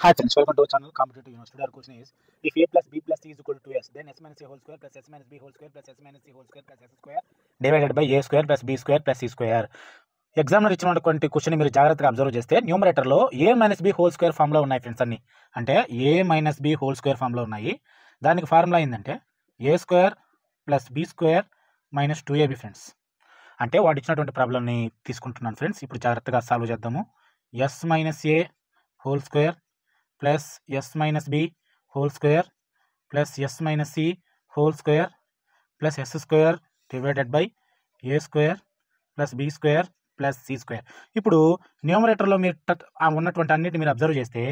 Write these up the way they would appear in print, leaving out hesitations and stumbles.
Hi friends, welcome to our channel Competitive University. Our question is, if a plus b plus c is equal to 2s, then s minus a whole square plus s minus b whole square plus s minus c whole square plus s square divided by a square plus b square plus c square. ఎగ్జామ్లో ఇచ్చినటువంటి question మీరు జాగ్రత్తగా observe చేస్తే న్యూమరేటర్లో a minus b whole square ఫామ్లో ఉన్నాయి friends అన్ని. అంటే a minus b whole square ఫామ్లో ఉన్నాయి. దానికి ఫార్ములా ఏంటంటే a square plus b square minus 2ab friends. అంటే వాడు ఇచ్చినటువంటి ప్రాబ్లమ్ని తీసుకుంటున్నాను ఫ్రెండ్స్. ఇప్పుడు జాగ్రత్తగా సాల్వ్ చేద్దాము. S minus a whole square plus s minus b whole square plus s minus c whole square plus s square divided by a square plus b square plus c square. ఇప్పుడు న్యూమరేటర్లో మీరు ఉన్నటువంటి అన్నిటి మీరు observe చేస్తే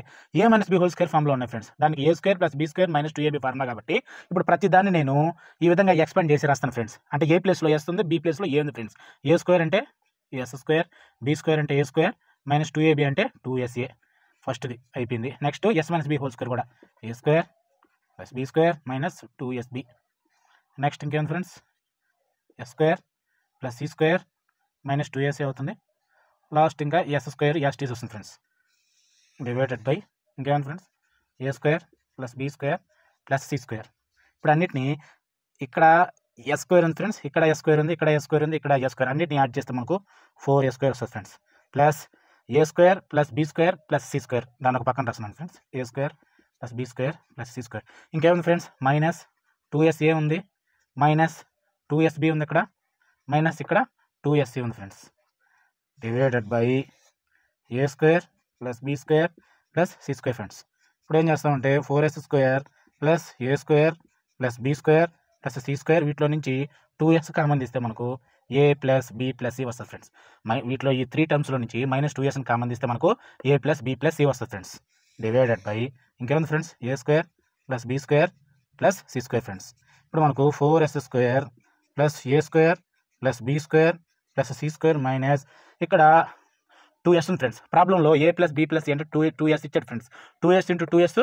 a minus b whole square ఫామ్లో ఉన్నాయి friends. దానికి a square plus b square minus 2ab formula కాబట్టి ఇప్పుడు ప్రతి దాన్ని నేను ఈ విధంగా ఎక్స్పాండ్ చేసి రాస్తాను ఫ్రెండ్స్. అంటే ఏ ప్లేస్లో ఎస్ ఉంది, బి ప్లేస్లో ఏ ఉంది ఫ్రెండ్స్. ఏ స్క్వేర్ అంటే ఎస్ స్క్వేర్, బి స్క్వేర్ అంటే ఏ స్క్వేర్, మైనస్ 2ab అంటే 2sa. ఫస్ట్ది అయిపోయింది. Next s minus b whole square కూడా a square plus b square minus 2sb. Next ఇంకేం friends, s square plus c square minus 2sa అవుతుంది. Last ఇంకా s square ఎస్టీస్ వస్తుంది ఫ్రెండ్స్, డివైడెడ్ బై ఇంకేమైంది friends a square plus b square plus c square. ఇప్పుడు అన్నిటిని ఇక్కడ s square ఉంది ఫ్రెండ్స్, ఇక్కడ ఎస్ స్క్వేర్ ఉంది, ఇక్కడ ఎస్ స్క్వేర్ ఉంది, ఇక్కడ ఎస్ స్క్వేర్, అన్నిటిని యాడ్ చేస్తే మనకు 4a స్క్వేర్ వస్తుంది friends. Plus a square plus b square plus c square, దాని ఒక పక్కన రాస్తున్నాను friends. A square plus b square plus c square. ఇంకేముంది ఫ్రెండ్స్, మైనస్ 2sa ఉంది, మైనస్ 2sb ఉంది, ఇక్కడ మైనస్ ఇక్కడ 2sc ఉంది friends, divided by a square plus b square plus c square friends. ఇప్పుడు ఏం చేస్తామంటే 4s square plus a square plus b square plus c square, వీటిలో నుంచి 2s కామన్ తీస్తే మనకు a plus b plus c వస్తుంది friends. వీటిలో ఈ 3 టర్మ్స్లో నుంచి మైనస్ 2s కామన్ తీస్తే మనకు a plus b plus c వస్తుంది ఫ్రెండ్స్, డివైడెడ్ బై ఇంకేముంది friends a square plus b square plus c square friends. ఇప్పుడు మనకు 4s square plus a square plus b square plus c square minus ఇక్కడ 2s ఉంది friends. ప్రాబ్లంలో a plus b plus c అంటే 2s ఇచ్చాడు friends. 2s into 2s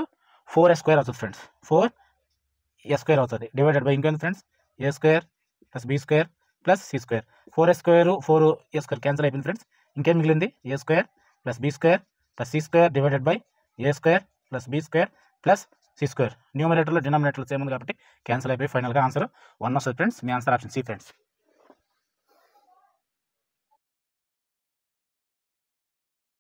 4s square అవుతుంది friends, 4s square అవుతుంది, divided by ఇంకేంది friends a square plus b square plus c square. 4s square 4a square cancel అయిపోయింది friends. ఇంకేం మిగిలింది a square plus b square plus c square divided by a square plus b square plus c square. న్యూమరేటర్లో డినామినేటర్లో same ఉంది కాబట్టి cancel అయిపోయి ఫైనల్గా answer 1 వస్తుంది ఫ్రెండ్స్. మీ ఆన్సర్ ఆప్షన్ సి ఫ్రెండ్స్.